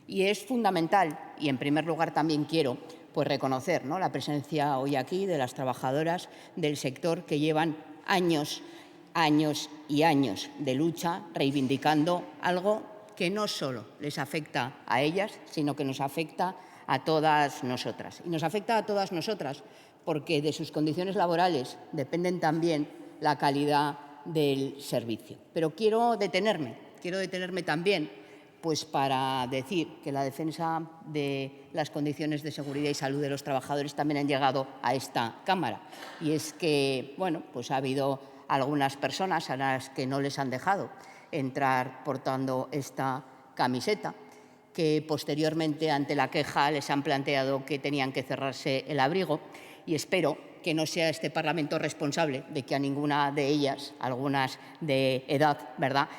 Y es fundamental, y en primer lugar también quiero reconocer, ¿no?, la presencia hoy aquí de las trabajadoras del sector que llevan años y años de lucha reivindicando algo que no solo les afecta a ellas, sino que nos afecta a todas nosotras. Y nos afecta a todas nosotras porque de sus condiciones laborales dependen también la calidad del servicio. Pero quiero detenerme también pues para decir que la defensa de las condiciones de seguridad y salud de los trabajadores también han llegado a esta Cámara. Y es que, bueno, pues ha habido algunas personas a las que no les han dejado entrar portando esta camiseta, que posteriormente, ante la queja, les han planteado que tenían que cerrarse el abrigo, y espero que no sea este Parlamento responsable de que a ninguna de ellas, algunas de edad, ¿verdad?,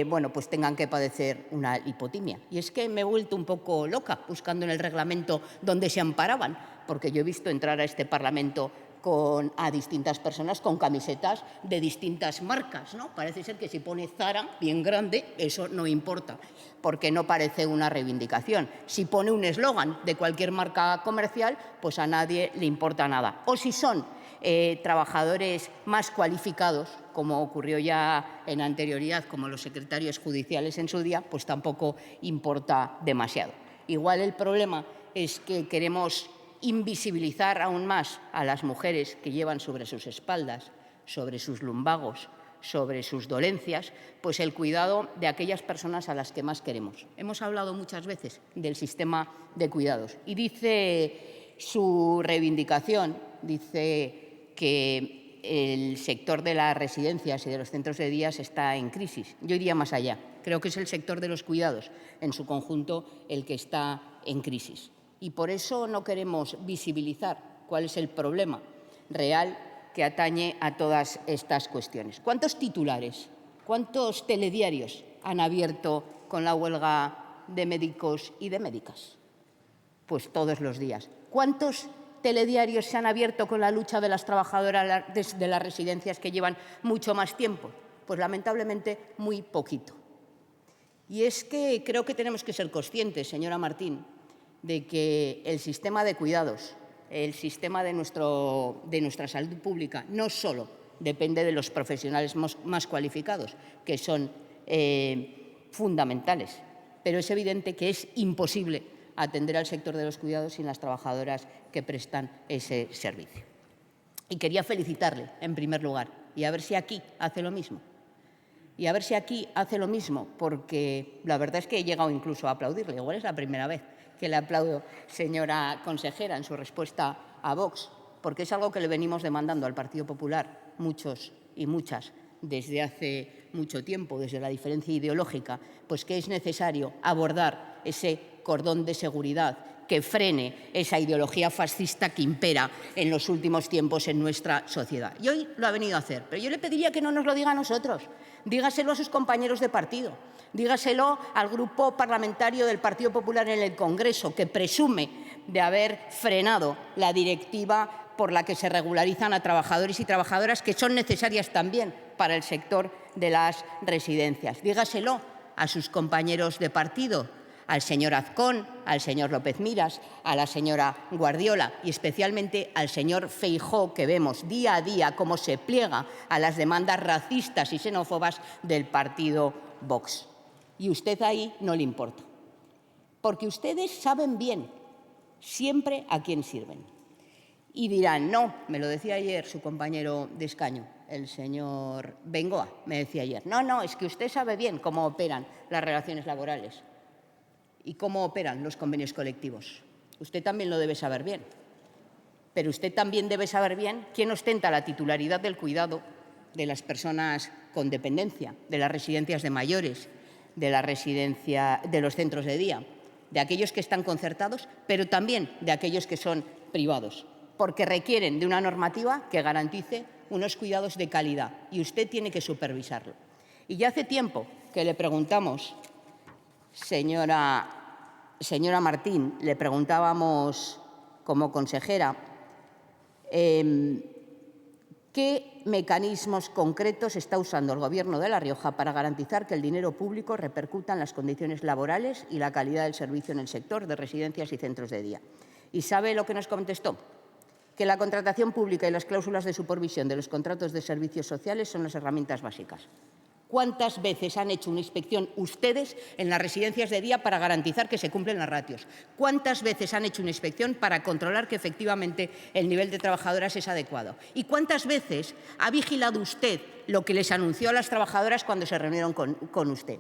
bueno, pues tengan que padecer una hipotimia. Y es que me he vuelto un poco loca buscando en el reglamento dónde se amparaban, porque yo he visto entrar a este Parlamento a distintas personas con camisetas de distintas marcas, ¿no? Parece ser que si pone Zara bien grande, eso no importa, porque no parece una reivindicación. Si pone un eslogan de cualquier marca comercial, pues a nadie le importa nada. O si son trabajadores más cualificados, como ocurrió ya en anterioridad, como los secretarios judiciales en su día, pues tampoco importa demasiado. Igual el problema es que queremos invisibilizar aún más a las mujeres que llevan sobre sus espaldas, sobre sus lumbagos, sobre sus dolencias, pues el cuidado de aquellas personas a las que más queremos. Hemos hablado muchas veces del sistema de cuidados y dice su reivindicación, dice que el sector de las residencias y de los centros de día está en crisis. Yo iría más allá. Creo que es el sector de los cuidados en su conjunto el que está en crisis. Y por eso no queremos visibilizar cuál es el problema real que atañe a todas estas cuestiones. ¿Cuántos titulares, cuántos telediarios han abierto con la huelga de médicos y de médicas? Pues todos los días. ¿Cuántos telediarios se han abierto con la lucha de las trabajadoras de las residencias que llevan mucho más tiempo? Pues lamentablemente muy poquito. Y es que creo que tenemos que ser conscientes, señora Martín, de que el sistema de cuidados, el sistema de nuestra salud pública, no solo depende de los profesionales más cualificados, que son fundamentales, pero es evidente que es imposible atender al sector de los cuidados sin las trabajadoras que prestan ese servicio. Y quería felicitarle, en primer lugar, y a ver si aquí hace lo mismo. Y a ver si aquí hace lo mismo, porque la verdad es que he llegado incluso a aplaudirle. Igual es la primera vez que le aplaudo, señora consejera, en su respuesta a Vox, porque es algo que le venimos demandando al Partido Popular muchos y muchas desde hace mucho tiempo, desde la diferencia ideológica, pues que es necesario abordar ese cordón de seguridad que frene esa ideología fascista que impera en los últimos tiempos en nuestra sociedad. Y hoy lo ha venido a hacer, pero yo le pediría que no nos lo diga a nosotros, dígaselo a sus compañeros de partido, dígaselo al Grupo Parlamentario del Partido Popular en el Congreso, que presume de haber frenado la directiva por la que se regularizan a trabajadores y trabajadoras que son necesarias también para el sector de las residencias. Dígaselo a sus compañeros de partido, al señor Azcón, al señor López Miras, a la señora Guardiola y especialmente al señor Feijóo, que vemos día a día cómo se pliega a las demandas racistas y xenófobas del partido Vox. Y usted ahí no le importa, porque ustedes saben bien siempre a quién sirven. Y dirán, no, me lo decía ayer su compañero de escaño, el señor Bengoa, me decía ayer, no, es que usted sabe bien cómo operan las relaciones laborales y cómo operan los convenios colectivos. Usted también lo debe saber bien. Pero usted también debe saber bien quién ostenta la titularidad del cuidado de las personas con dependencia, de las residencias de mayores, de los centros de día, de aquellos que están concertados, pero también de aquellos que son privados, porque requieren de una normativa que garantice unos cuidados de calidad y usted tiene que supervisarlo. Y ya hace tiempo que le preguntamos, señora Martín, le preguntábamos como consejera qué ¿Qué mecanismos concretos está usando el Gobierno de La Rioja para garantizar que el dinero público repercuta en las condiciones laborales y la calidad del servicio en el sector de residencias y centros de día? ¿Y sabe lo que nos contestó? Que la contratación pública y las cláusulas de supervisión de los contratos de servicios sociales son las herramientas básicas. ¿Cuántas veces han hecho una inspección ustedes en las residencias de día para garantizar que se cumplen las ratios? ¿Cuántas veces han hecho una inspección para controlar que efectivamente el nivel de trabajadoras es adecuado? ¿Y cuántas veces ha vigilado usted lo que les anunció a las trabajadoras cuando se reunieron con usted?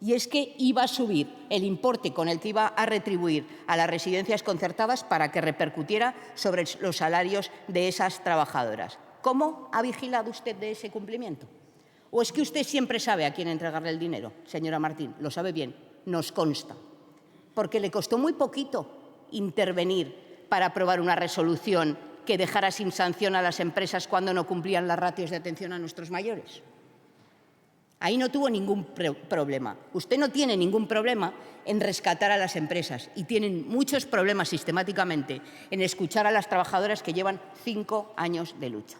Y es que iba a subir el importe con el que iba a retribuir a las residencias concertadas para que repercutiera sobre los salarios de esas trabajadoras. ¿Cómo ha vigilado usted de ese cumplimiento? ¿O es que usted siempre sabe a quién entregarle el dinero, señora Martín? Lo sabe bien, nos consta. Porque le costó muy poquito intervenir para aprobar una resolución que dejara sin sanción a las empresas cuando no cumplían las ratios de atención a nuestros mayores. Ahí no tuvo ningún problema. Usted no tiene ningún problema en rescatar a las empresas y tienen muchos problemas sistemáticamente en escuchar a las trabajadoras que llevan 5 años de lucha.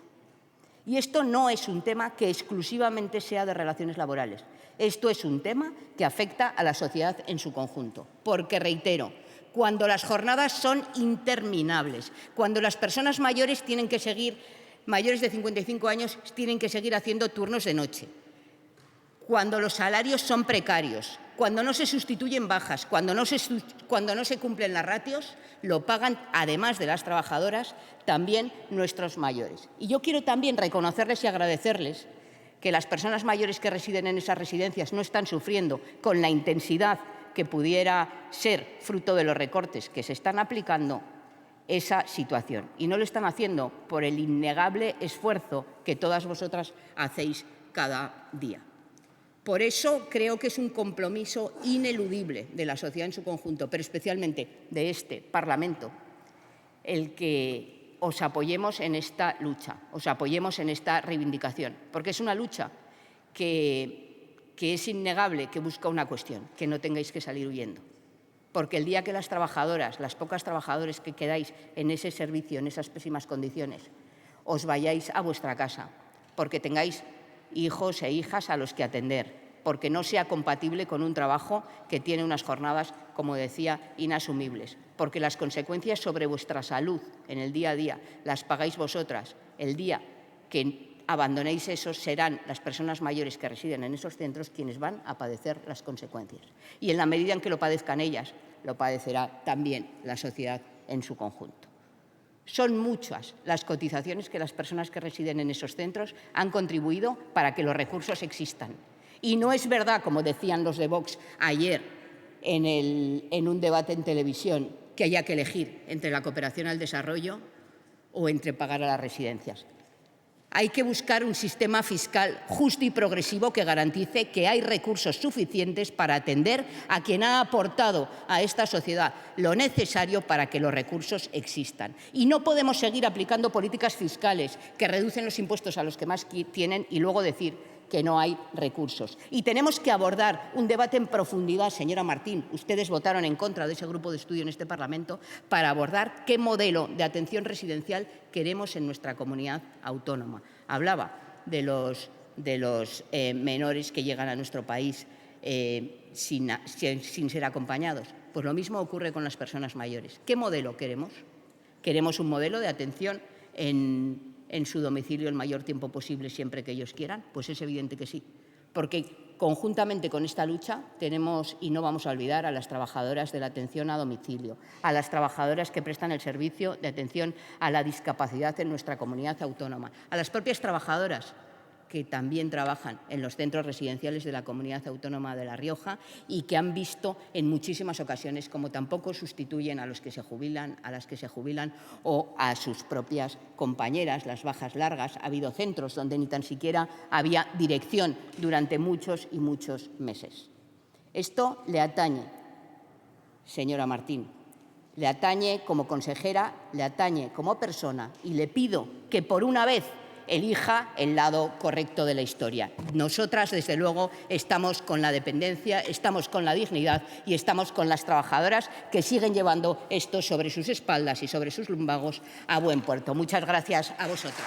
Y esto no es un tema que exclusivamente sea de relaciones laborales. Esto es un tema que afecta a la sociedad en su conjunto. Porque, reitero, cuando las jornadas son interminables, cuando las personas mayores tienen que seguir, mayores de 55 años, tienen que seguir haciendo turnos de noche, cuando los salarios son precarios, cuando no se sustituyen bajas, cuando no se cumplen las ratios, lo pagan, además de las trabajadoras, también nuestros mayores. Y yo quiero también reconocerles y agradecerles que las personas mayores que residen en esas residencias no están sufriendo con la intensidad que pudiera ser fruto de los recortes que se están aplicando esa situación. Y no lo están haciendo por el innegable esfuerzo que todas vosotras hacéis cada día. Por eso creo que es un compromiso ineludible de la sociedad en su conjunto, pero especialmente de este Parlamento, el que os apoyemos en esta lucha, os apoyemos en esta reivindicación, porque es una lucha que es innegable que busca una cuestión, que no tengáis que salir huyendo. Porque el día que las trabajadoras, las pocas trabajadoras que quedáis en ese servicio, en esas pésimas condiciones, os vayáis a vuestra casa, porque tengáis hijos e hijas a los que atender, porque no sea compatible con un trabajo que tiene unas jornadas, como decía, inasumibles, porque las consecuencias sobre vuestra salud en el día a día las pagáis vosotras. El día que abandonéis eso, serán las personas mayores que residen en esos centros quienes van a padecer las consecuencias. Y en la medida en que lo padezcan ellas, lo padecerá también la sociedad en su conjunto. Son muchas las cotizaciones que las personas que residen en esos centros han contribuido para que los recursos existan. Y no es verdad, como decían los de Vox ayer en un debate en televisión, que haya que elegir entre la cooperación al desarrollo o entre pagar a las residencias. Hay que buscar un sistema fiscal justo y progresivo que garantice que hay recursos suficientes para atender a quien ha aportado a esta sociedad lo necesario para que los recursos existan. Y no podemos seguir aplicando políticas fiscales que reducen los impuestos a los que más tienen y luego decir que no hay recursos. Y tenemos que abordar un debate en profundidad, señora Martín. Ustedes votaron en contra de ese grupo de estudio en este Parlamento para abordar qué modelo de atención residencial queremos en nuestra comunidad autónoma. Hablaba de los menores que llegan a nuestro país sin ser acompañados. Pues lo mismo ocurre con las personas mayores. ¿Qué modelo queremos? ¿Queremos un modelo de atención en su domicilio el mayor tiempo posible siempre que ellos quieran? Pues es evidente que sí, porque conjuntamente con esta lucha tenemos, y no vamos a olvidar, a las trabajadoras de la atención a domicilio, a las trabajadoras que prestan el servicio de atención a la discapacidad en nuestra comunidad autónoma, a las propias trabajadoras que también trabajan en los centros residenciales de la Comunidad Autónoma de La Rioja y que han visto en muchísimas ocasiones cómo tampoco sustituyen a los que se jubilan, a las que se jubilan o a sus propias compañeras, las bajas largas. Ha habido centros donde ni tan siquiera había dirección durante muchos y muchos meses. Esto le atañe, señora Martín, le atañe como consejera, le atañe como persona y le pido que por una vez elija el lado correcto de la historia. Nosotras, desde luego, estamos con la dependencia, estamos con la dignidad y estamos con las trabajadoras que siguen llevando esto sobre sus espaldas y sobre sus lumbagos a buen puerto. Muchas gracias a vosotras.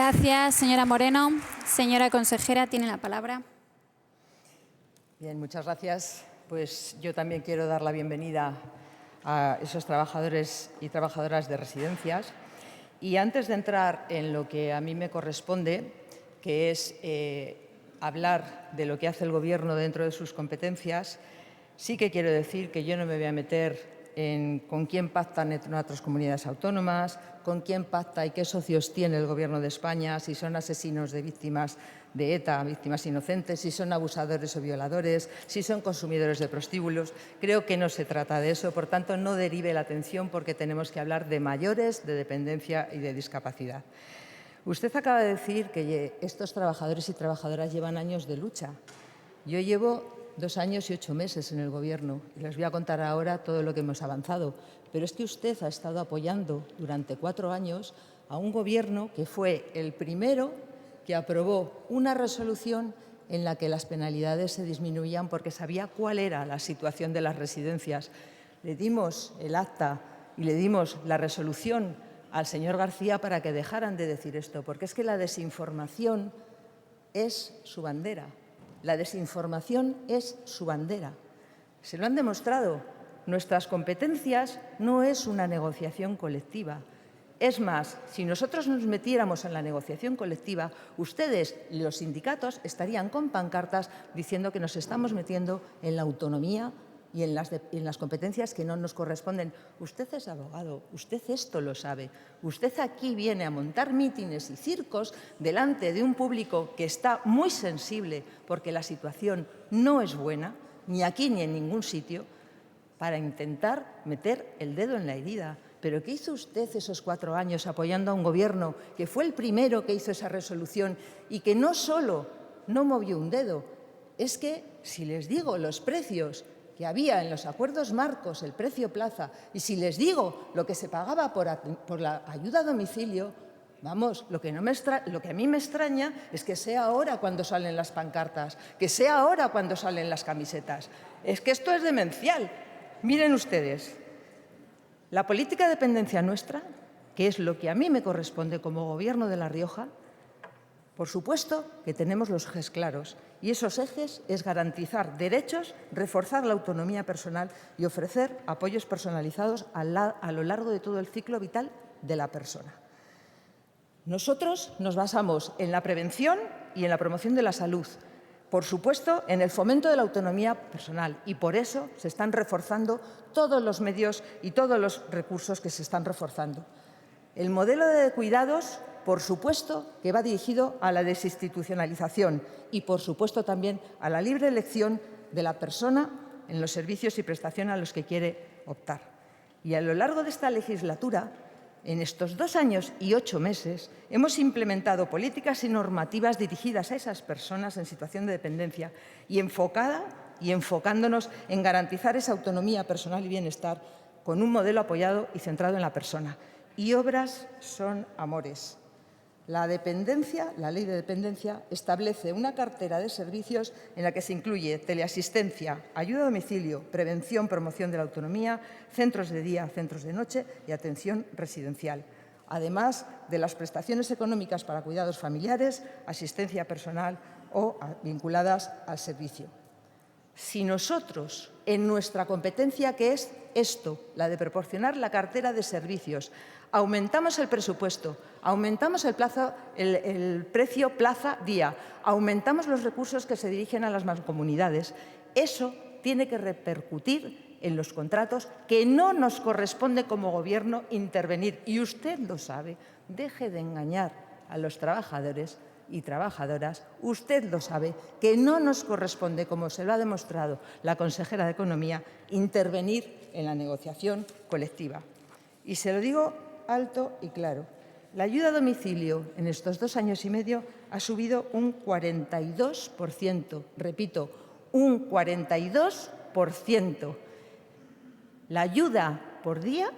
Gracias, señora Moreno. Señora consejera, tiene la palabra. Bien, muchas gracias. Pues yo también quiero dar la bienvenida a esos trabajadores y trabajadoras de residencias. Y antes de entrar en lo que a mí me corresponde, que es hablar de lo que hace el Gobierno dentro de sus competencias, sí que quiero decir que yo no me voy a meter en con quién pactan en otras comunidades autónomas, con quién pacta y qué socios tiene el Gobierno de España, si son asesinos de víctimas de ETA, víctimas inocentes, si son abusadores o violadores, si son consumidores de prostíbulos. Creo que no se trata de eso, por tanto, no derive la atención porque tenemos que hablar de mayores, de dependencia y de discapacidad. Usted acaba de decir que estos trabajadores y trabajadoras llevan años de lucha. Yo llevo 2 años y 8 meses en el Gobierno y les voy a contar ahora todo lo que hemos avanzado. Pero es que usted ha estado apoyando durante 4 años a un Gobierno que fue el primero que aprobó una resolución en la que las penalidades se disminuían porque sabía cuál era la situación de las residencias. Le dimos el acta y le dimos la resolución al señor García para que dejaran de decir esto, porque es que la desinformación es su bandera. La desinformación es su bandera. Se lo han demostrado. Nuestras competencias no es una negociación colectiva. Es más, si nosotros nos metiéramos en la negociación colectiva, ustedes y los sindicatos estarían con pancartas diciendo que nos estamos metiendo en la autonomía y en las competencias que no nos corresponden. Usted es abogado, usted esto lo sabe. Usted aquí viene a montar mítines y circos delante de un público que está muy sensible porque la situación no es buena, ni aquí ni en ningún sitio, para intentar meter el dedo en la herida. ¿Pero qué hizo usted esos 4 años apoyando a un Gobierno que fue el primero que hizo esa resolución y que no solo no movió un dedo? Es que, si les digo los precios que había en los acuerdos marcos, el precio plaza, y si les digo lo que se pagaba por la ayuda a domicilio, vamos, lo que a mí me extraña es que sea ahora cuando salen las pancartas, que sea ahora cuando salen las camisetas. Es que esto es demencial. Miren ustedes, la política de dependencia nuestra, que es lo que a mí me corresponde como Gobierno de La Rioja, por supuesto que tenemos los ejes claros y esos ejes es garantizar derechos, reforzar la autonomía personal y ofrecer apoyos personalizados a lo largo de todo el ciclo vital de la persona. Nosotros nos basamos en la prevención y en la promoción de la salud, por supuesto, en el fomento de la autonomía personal y por eso se están reforzando todos los medios y todos los recursos que se están reforzando. El modelo de cuidados, por supuesto, que va dirigido a la desinstitucionalización y, por supuesto, también a la libre elección de la persona en los servicios y prestaciones a los que quiere optar. Y a lo largo de esta legislatura, en estos 2 años y 8 meses, hemos implementado políticas y normativas dirigidas a esas personas en situación de dependencia y enfocándonos en garantizar esa autonomía personal y bienestar con un modelo apoyado y centrado en la persona. Y obras son amores. La dependencia, la ley de dependencia, establece una cartera de servicios en la que se incluye teleasistencia, ayuda a domicilio, prevención, promoción de la autonomía, centros de día, centros de noche y atención residencial, además de las prestaciones económicas para cuidados familiares, asistencia personal o vinculadas al servicio. Si nosotros, en nuestra competencia, que es esto, la de proporcionar la cartera de servicios, aumentamos el presupuesto, aumentamos el precio plaza-día, aumentamos los recursos que se dirigen a las mancomunidades, eso tiene que repercutir en los contratos que no nos corresponde como Gobierno intervenir. Y usted lo sabe. Deje de engañar a los trabajadores y trabajadoras, usted lo sabe, que no nos corresponde, como se lo ha demostrado la consejera de Economía, intervenir en la negociación colectiva. Y se lo digo alto y claro, la ayuda a domicilio en estos 2 años y medio ha subido un 42%, repito, un 42%. La ayuda por día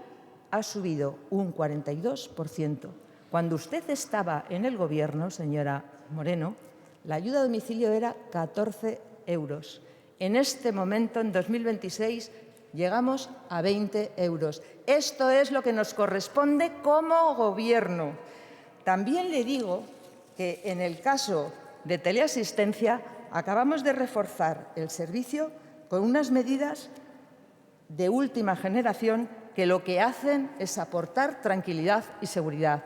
ha subido un 42%. Cuando usted estaba en el Gobierno, señora Moreno, la ayuda a domicilio era 14 euros. En este momento, en 2026, llegamos a 20 euros. Esto es lo que nos corresponde como Gobierno. También le digo que en el caso de teleasistencia acabamos de reforzar el servicio con unas medidas de última generación que lo que hacen es aportar tranquilidad y seguridad.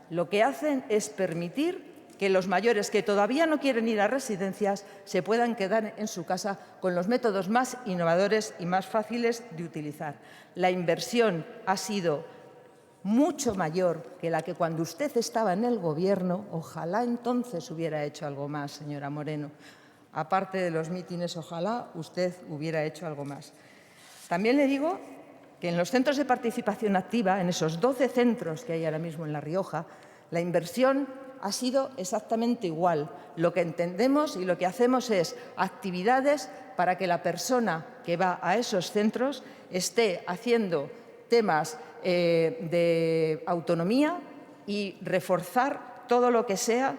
Lo que hacen es permitir que los mayores que todavía no quieren ir a residencias se puedan quedar en su casa con los métodos más innovadores y más fáciles de utilizar. La inversión ha sido mucho mayor que la que cuando usted estaba en el Gobierno. Ojalá entonces hubiera hecho algo más, señora Moreno. Aparte de los mítines, ojalá usted hubiera hecho algo más. También le digo que en los centros de participación activa, en esos 12 centros que hay ahora mismo en La Rioja, la inversión ha sido exactamente igual. Lo que entendemos y lo que hacemos es actividades para que la persona que va a esos centros esté haciendo temas de autonomía y reforzar todo lo que sea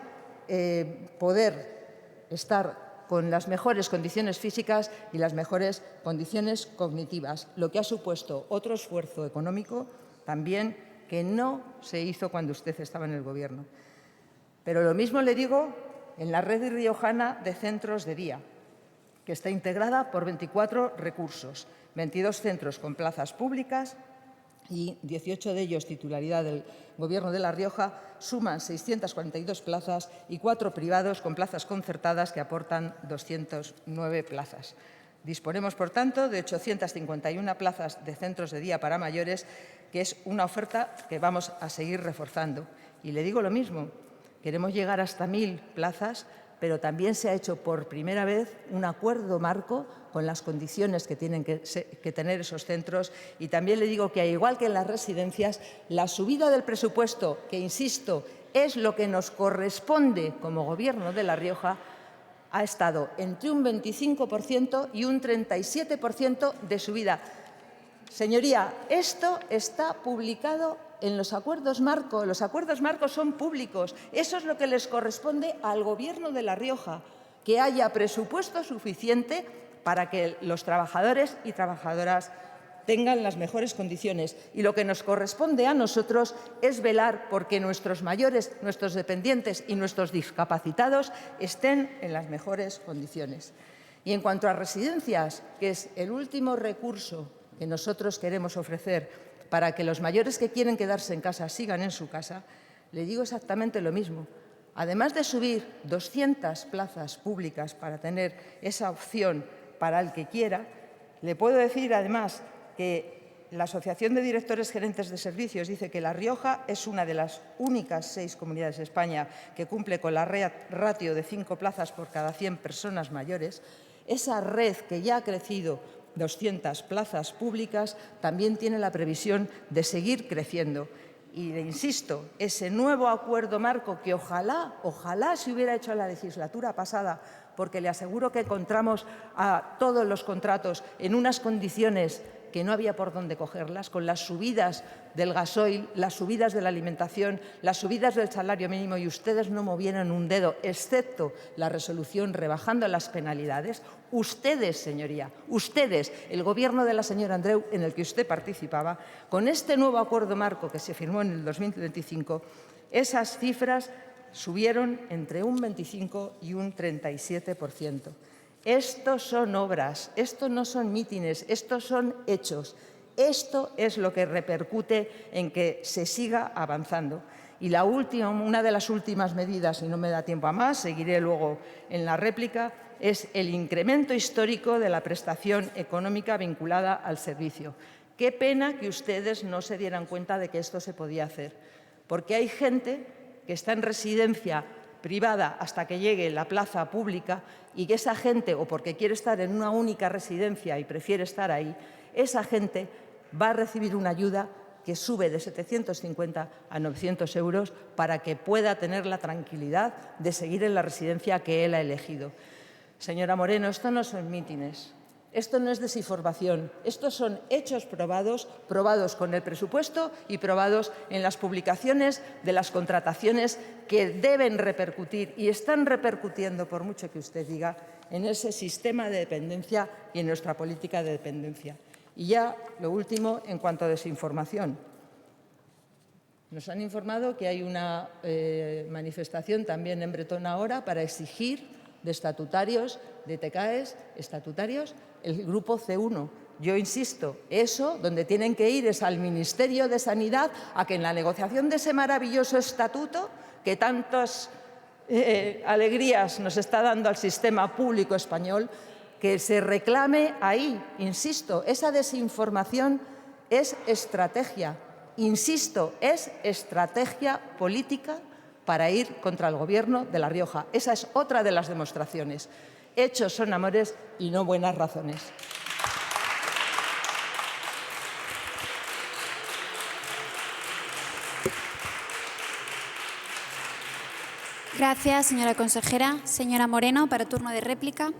poder estar con las mejores condiciones físicas y las mejores condiciones cognitivas, lo que ha supuesto otro esfuerzo económico también que no se hizo cuando usted estaba en el Gobierno. Pero lo mismo le digo en la red riojana de centros de día, que está integrada por 24 recursos, 22 centros con plazas públicas y 18 de ellos titularidad del Gobierno de La Rioja, suman 642 plazas y 4 privados con plazas concertadas que aportan 209 plazas. Disponemos, por tanto, de 851 plazas de centros de día para mayores, que es una oferta que vamos a seguir reforzando. Y le digo lo mismo, queremos llegar hasta 1.000 plazas, pero también se ha hecho por primera vez un acuerdo marco con las condiciones que tienen que tener esos centros. Y también le digo que, al igual que en las residencias, la subida del presupuesto, que, insisto, es lo que nos corresponde como Gobierno de La Rioja, ha estado entre un 25% y un 37% de subida. Señoría, esto está publicado en los acuerdos marco. Los acuerdos marcos son públicos. Eso es lo que les corresponde al Gobierno de La Rioja, que haya presupuesto suficiente para que los trabajadores y trabajadoras tengan las mejores condiciones. Y lo que nos corresponde a nosotros es velar porque nuestros mayores, nuestros dependientes y nuestros discapacitados estén en las mejores condiciones. Y en cuanto a residencias, que es el último recurso que nosotros queremos ofrecer para que los mayores que quieren quedarse en casa sigan en su casa, le digo exactamente lo mismo. Además de subir 200 plazas públicas para tener esa opción para el que quiera, le puedo decir además que la Asociación de Directores Gerentes de Servicios dice que La Rioja es una de las únicas 6 comunidades de España que cumple con la ratio de 5 plazas por cada 100 personas mayores. Esa red, que ya ha crecido 200 plazas públicas, también tiene la previsión de seguir creciendo. Y le insisto, ese nuevo acuerdo marco que ojalá se hubiera hecho en la legislatura pasada, porque le aseguro que encontramos a todos los contratos en unas condiciones que no había por dónde cogerlas, con las subidas del gasoil, las subidas de la alimentación, las subidas del salario mínimo, y ustedes no movieron un dedo, excepto la resolución rebajando las penalidades. Ustedes, señoría, ustedes, el Gobierno de la señora Andreu, en el que usted participaba, con este nuevo acuerdo marco que se firmó en el 2025, esas cifras subieron entre un 25 y un 37%. Estos son obras, estos no son mítines, estos son hechos. Esto es lo que repercute en que se siga avanzando. Y la última, una de las últimas medidas, y no me da tiempo a más, seguiré luego en la réplica, es el incremento histórico de la prestación económica vinculada al servicio. Qué pena que ustedes no se dieran cuenta de que esto se podía hacer, porque hay gente que está en residencia privada hasta que llegue la plaza pública, y que esa gente, o porque quiere estar en una única residencia y prefiere estar ahí, esa gente va a recibir una ayuda que sube de 750 a 900 euros para que pueda tener la tranquilidad de seguir en la residencia que él ha elegido. Señora Moreno, esto no son mítines. Esto no es desinformación, estos son hechos probados con el presupuesto y probados en las publicaciones de las contrataciones que deben repercutir y están repercutiendo, por mucho que usted diga, en ese sistema de dependencia y en nuestra política de dependencia. Y ya lo último, en cuanto a desinformación. Nos han informado que hay una manifestación también en Bretón ahora para exigir de estatutarios, de TCAEs estatutarios, el grupo C1. Yo insisto, eso donde tienen que ir es al Ministerio de Sanidad a que en la negociación de ese maravilloso estatuto que tantas alegrías nos está dando al sistema público español, que se reclame ahí, insisto, esa desinformación es estrategia, insisto, es estrategia política para ir contra el Gobierno de La Rioja. Esa es otra de las demostraciones. Hechos son amores y no buenas razones. Gracias, señora consejera. Señora Moreno, para turno de réplica.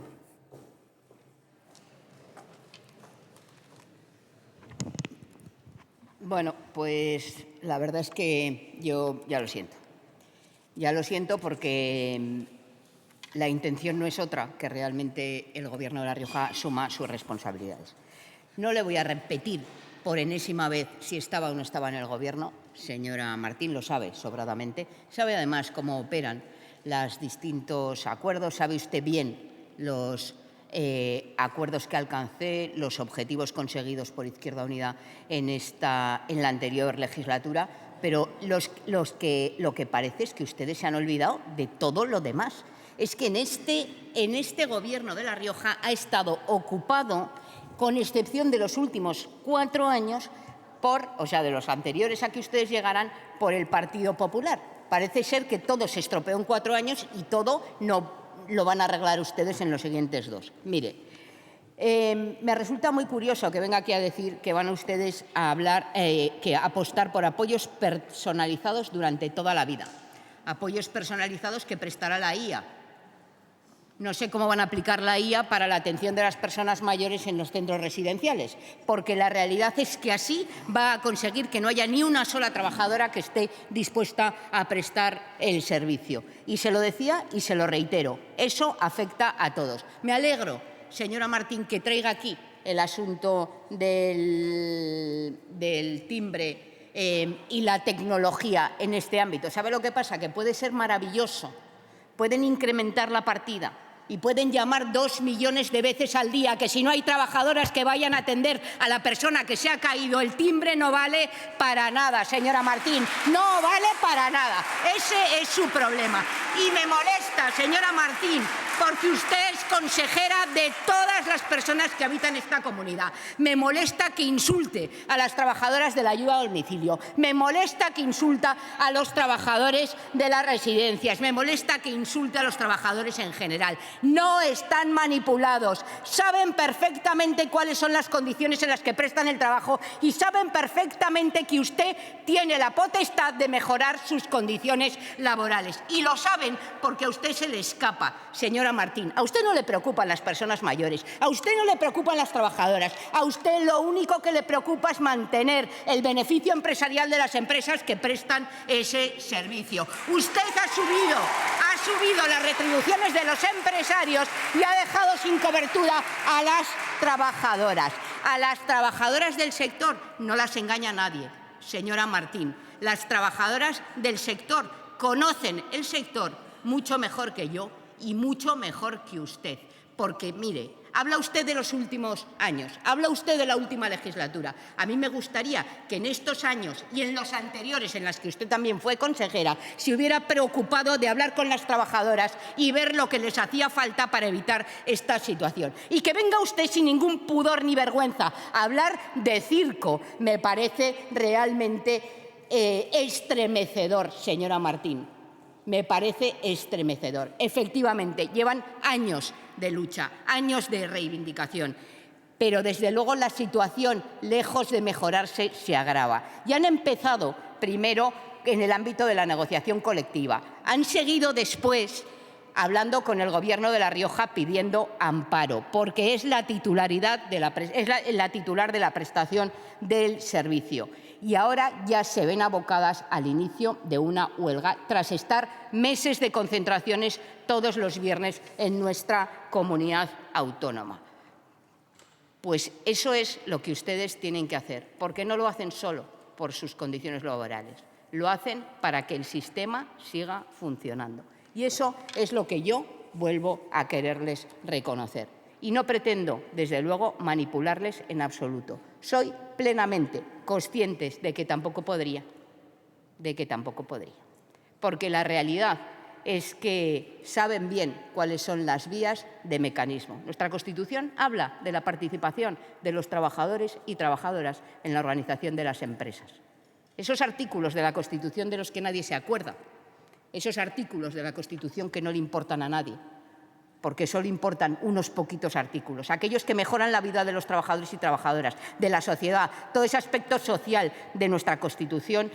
Bueno, pues la verdad es que yo ya lo siento. Ya lo siento porque la intención no es otra que realmente el Gobierno de La Rioja asuma sus responsabilidades. No le voy a repetir por enésima vez si estaba o no estaba en el Gobierno. Señora Martín lo sabe sobradamente. Sabe además cómo operan los distintos acuerdos. Sabe usted bien los acuerdos que alcancé, los objetivos conseguidos por Izquierda Unida en la anterior legislatura, pero lo que parece es que ustedes se han olvidado de todo lo demás. Es que en este Gobierno de La Rioja ha estado ocupado, con excepción de los últimos 4 años, de los anteriores a que ustedes llegaran, por el Partido Popular. Parece ser que todo se estropeó en 4 años y todo no lo van a arreglar ustedes en los siguientes 2. Mire, me resulta muy curioso que venga aquí a decir que van ustedes a hablar, que apostar por apoyos personalizados durante toda la vida. Apoyos personalizados que prestará la IA. No sé cómo van a aplicar la IA para la atención de las personas mayores en los centros residenciales, porque la realidad es que así va a conseguir que no haya ni una sola trabajadora que esté dispuesta a prestar el servicio. Y se lo decía y se lo reitero, eso afecta a todos. Me alegro, señora Martín, que traiga aquí el asunto del timbre y la tecnología en este ámbito. ¿Sabe lo que pasa? Que puede ser maravilloso, pueden incrementar la partida y pueden llamar 2 millones de veces al día, que si no hay trabajadoras que vayan a atender a la persona que se ha caído, el timbre no vale para nada, señora Martín, no vale para nada. Ese es su problema. Y me molesta, señora Martín, porque usted es consejera de todas las personas que habitan esta comunidad. Me molesta que insulte a las trabajadoras de la ayuda a domicilio. Me molesta que insulta a los trabajadores de las residencias. Me molesta que insulte a los trabajadores en general. No están manipulados. Saben perfectamente cuáles son las condiciones en las que prestan el trabajo y saben perfectamente que usted tiene la potestad de mejorar sus condiciones laborales. Y lo saben porque a usted se le escapa, señora Martín. A usted no le preocupan las personas mayores, a usted no le preocupan las trabajadoras, a usted lo único que le preocupa es mantener el beneficio empresarial de las empresas que prestan ese servicio. Usted ha subido las retribuciones de los empresarios y ha dejado sin cobertura a las trabajadoras. A las trabajadoras del sector no las engaña nadie, señora Martín. Las trabajadoras del sector conocen el sector mucho mejor que yo y mucho mejor que usted. Porque, mire, habla usted de los últimos años, habla usted de la última legislatura. A mí me gustaría que en estos años y en los anteriores, en las que usted también fue consejera, se hubiera preocupado de hablar con las trabajadoras y ver lo que les hacía falta para evitar esta situación. Y que venga usted sin ningún pudor ni vergüenza a hablar de circo me parece realmente estremecedor, señora Martín. Me parece estremecedor. Efectivamente, llevan años de lucha, años de reivindicación, pero desde luego la situación, lejos de mejorarse, se agrava. Y han empezado primero en el ámbito de la negociación colectiva. Han seguido después hablando con el Gobierno de La Rioja pidiendo amparo, porque es la titular de la prestación del servicio. Y ahora ya se ven abocadas al inicio de una huelga, tras estar meses de concentraciones todos los viernes en nuestra comunidad autónoma. Pues eso es lo que ustedes tienen que hacer, porque no lo hacen solo por sus condiciones laborales, lo hacen para que el sistema siga funcionando. Y eso es lo que yo vuelvo a quererles reconocer. Y no pretendo, desde luego, manipularles en absoluto. Soy plenamente consciente de que tampoco podría. Porque la realidad es que saben bien cuáles son las vías de mecanismo. Nuestra Constitución habla de la participación de los trabajadores y trabajadoras en la organización de las empresas. Esos artículos de la Constitución de los que nadie se acuerda, esos artículos de la Constitución que no le importan a nadie, porque solo importan unos poquitos artículos, aquellos que mejoran la vida de los trabajadores y trabajadoras, de la sociedad, todo ese aspecto social de nuestra Constitución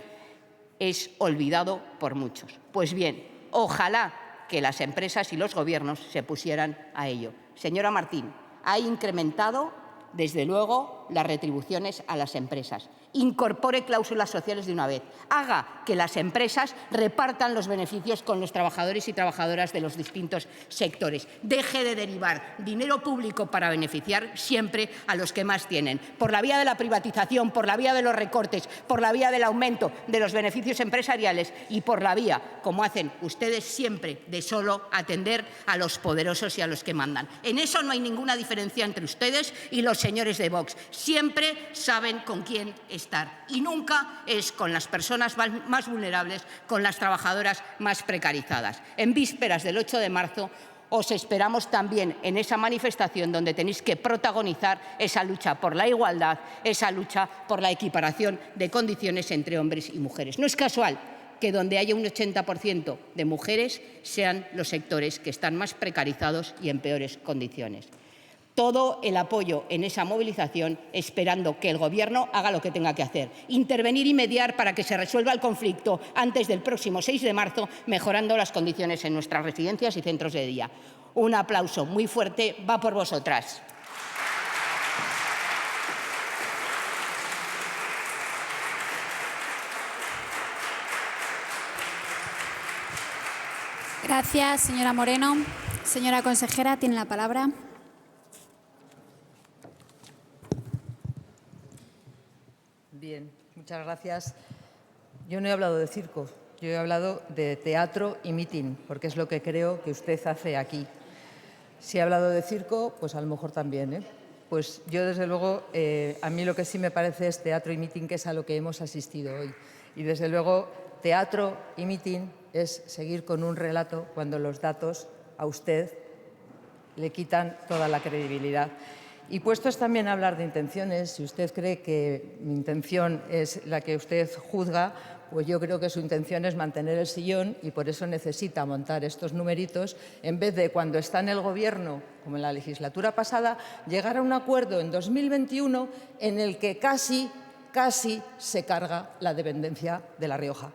es olvidado por muchos. Pues bien, ojalá que las empresas y los gobiernos se pusieran a ello. Señora Martín, ha incrementado, desde luego, las retribuciones a las empresas. Incorpore cláusulas sociales de una vez. Haga que las empresas repartan los beneficios con los trabajadores y trabajadoras de los distintos sectores. Deje de derivar dinero público para beneficiar siempre a los que más tienen. Por la vía de la privatización, por la vía de los recortes, por la vía del aumento de los beneficios empresariales y por la vía, como hacen ustedes siempre, de solo atender a los poderosos y a los que mandan. En eso no hay ninguna diferencia entre ustedes y los señores de Vox. Siempre saben con quién estar y nunca es con las personas más vulnerables, con las trabajadoras más precarizadas. En vísperas del 8 de marzo os esperamos también en esa manifestación donde tenéis que protagonizar esa lucha por la igualdad, esa lucha por la equiparación de condiciones entre hombres y mujeres. No es casual que donde haya un 80% de mujeres sean los sectores que están más precarizados y en peores condiciones. Todo el apoyo en esa movilización, esperando que el Gobierno haga lo que tenga que hacer. Intervenir y mediar para que se resuelva el conflicto antes del próximo 6 de marzo, mejorando las condiciones en nuestras residencias y centros de día. Un aplauso muy fuerte, va por vosotras. Gracias, señora Moreno. Señora consejera, tiene la palabra. Bien, muchas gracias. Yo no he hablado de circo, yo he hablado de teatro y mitin, porque es lo que creo que usted hace aquí. Si he hablado de circo, pues a lo mejor también, Pues yo, desde luego, a mí lo que sí me parece es teatro y mitin, que es a lo que hemos asistido hoy. Y, desde luego, teatro y mitin es seguir con un relato cuando los datos a usted le quitan toda la credibilidad. Y puestos también a hablar de intenciones, si usted cree que mi intención es la que usted juzga, pues yo creo que su intención es mantener el sillón y por eso necesita montar estos numeritos, en vez de, cuando está en el Gobierno, como en la legislatura pasada, llegar a un acuerdo en 2021 en el que casi se carga la dependencia de La Rioja.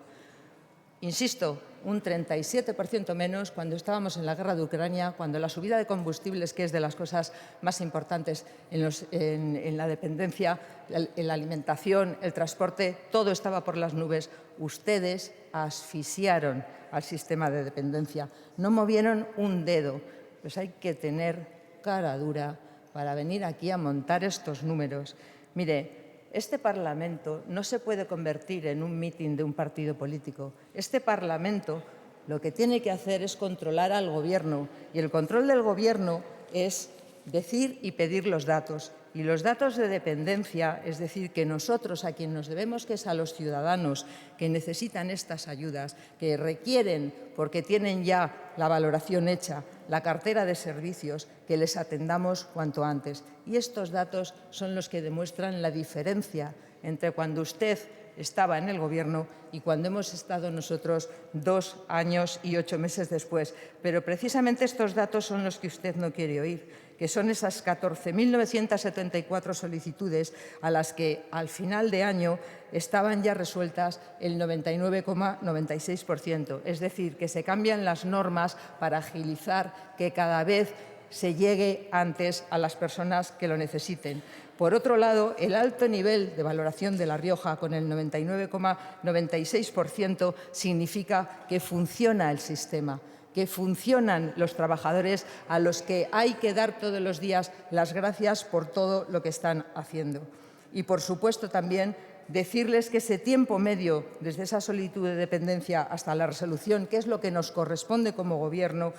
Insisto, un 37% menos cuando estábamos en la guerra de Ucrania, cuando la subida de combustibles, que es de las cosas más importantes en la dependencia, en la alimentación, el transporte, todo estaba por las nubes. Ustedes asfixiaron al sistema de dependencia, no movieron un dedo. Pues hay que tener cara dura para venir aquí a montar estos números. Mire, este Parlamento no se puede convertir en un mitin de un partido político. Este Parlamento lo que tiene que hacer es controlar al Gobierno, y el control del Gobierno es decir y pedir los datos. Y los datos de dependencia, es decir, que nosotros a quien nos debemos, que es a los ciudadanos que necesitan estas ayudas, que requieren, porque tienen ya la valoración hecha, la cartera de servicios, que les atendamos cuanto antes. Y estos datos son los que demuestran la diferencia entre cuando usted estaba en el Gobierno y cuando hemos estado nosotros 2 años y 8 meses después. Pero precisamente estos datos son los que usted no quiere oír, que son esas 14.974 solicitudes a las que al final de año estaban ya resueltas el 99,96%. Es decir, que se cambian las normas para agilizar que cada vez se llegue antes a las personas que lo necesiten. Por otro lado, el alto nivel de valoración de La Rioja, con el 99,96%, significa que funciona el sistema, que funcionan los trabajadores a los que hay que dar todos los días las gracias por todo lo que están haciendo. Y, por supuesto, también decirles que ese tiempo medio desde esa solicitud de dependencia hasta la resolución, que es lo que nos corresponde como Gobierno,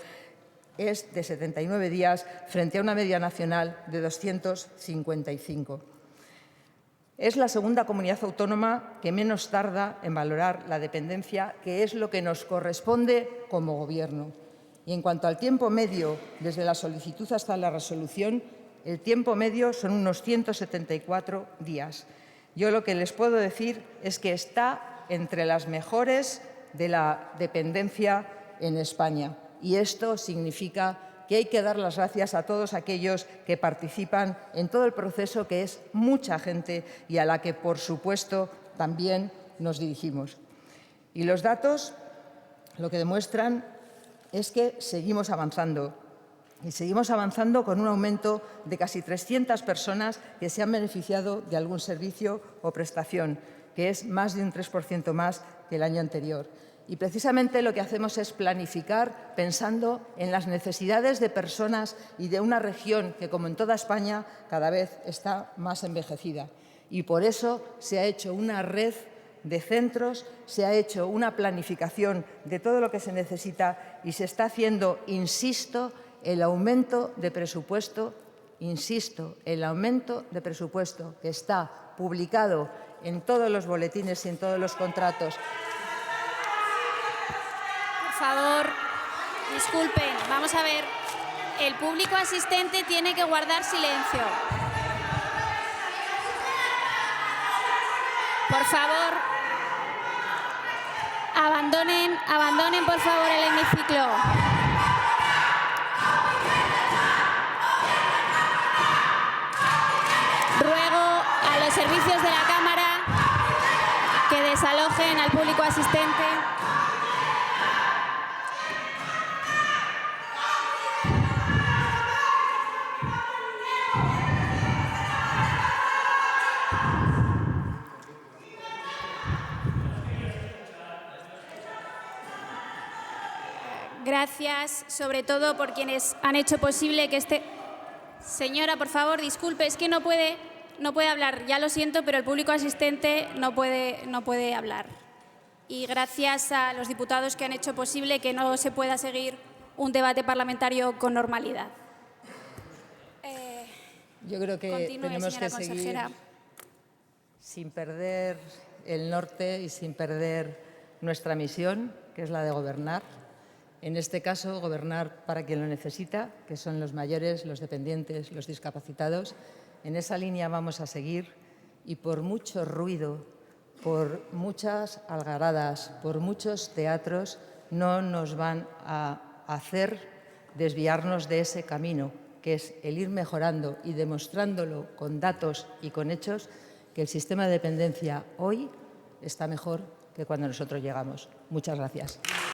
es de 79 días frente a una media nacional de 255. Es la segunda comunidad autónoma que menos tarda en valorar la dependencia, que es lo que nos corresponde como Gobierno. Y en cuanto al tiempo medio, desde la solicitud hasta la resolución, el tiempo medio son unos 174 días. Yo lo que les puedo decir es que está entre las mejores de la dependencia en España. Y esto significa que hay que dar las gracias a todos aquellos que participan en todo el proceso, que es mucha gente y a la que, por supuesto, también nos dirigimos. Y los datos lo que demuestran es que seguimos avanzando. Y seguimos avanzando con un aumento de casi 300 personas que se han beneficiado de algún servicio o prestación, que es más de un 3% más que el año anterior. Y precisamente lo que hacemos es planificar pensando en las necesidades de personas y de una región que, como en toda España, cada vez está más envejecida. Y por eso se ha hecho una red de centros, se ha hecho una planificación de todo lo que se necesita y se está haciendo, insisto, el aumento de presupuesto, que está publicado en todos los boletines y en todos los contratos. Por favor, disculpen, vamos a ver. El público asistente tiene que guardar silencio. Por favor, abandonen por favor el hemiciclo. Ruego a los servicios de la Cámara que desalojen al público asistente. Gracias, sobre todo, por quienes han hecho posible que este... Señora, por favor, disculpe, es que no puede hablar. Ya lo siento, pero el público asistente no puede hablar. Y gracias a los diputados que han hecho posible que no se pueda seguir un debate parlamentario con normalidad. Yo creo que Continúe, tenemos que señora seguir consejera. sin perder el norte y sin perder nuestra misión, que es la de gobernar. En este caso, gobernar para quien lo necesita, que son los mayores, los dependientes, los discapacitados. En esa línea vamos a seguir y por mucho ruido, por muchas algaradas, por muchos teatros, no nos van a hacer desviarnos de ese camino, que es el ir mejorando y demostrándolo con datos y con hechos, que el sistema de dependencia hoy está mejor que cuando nosotros llegamos. Muchas gracias.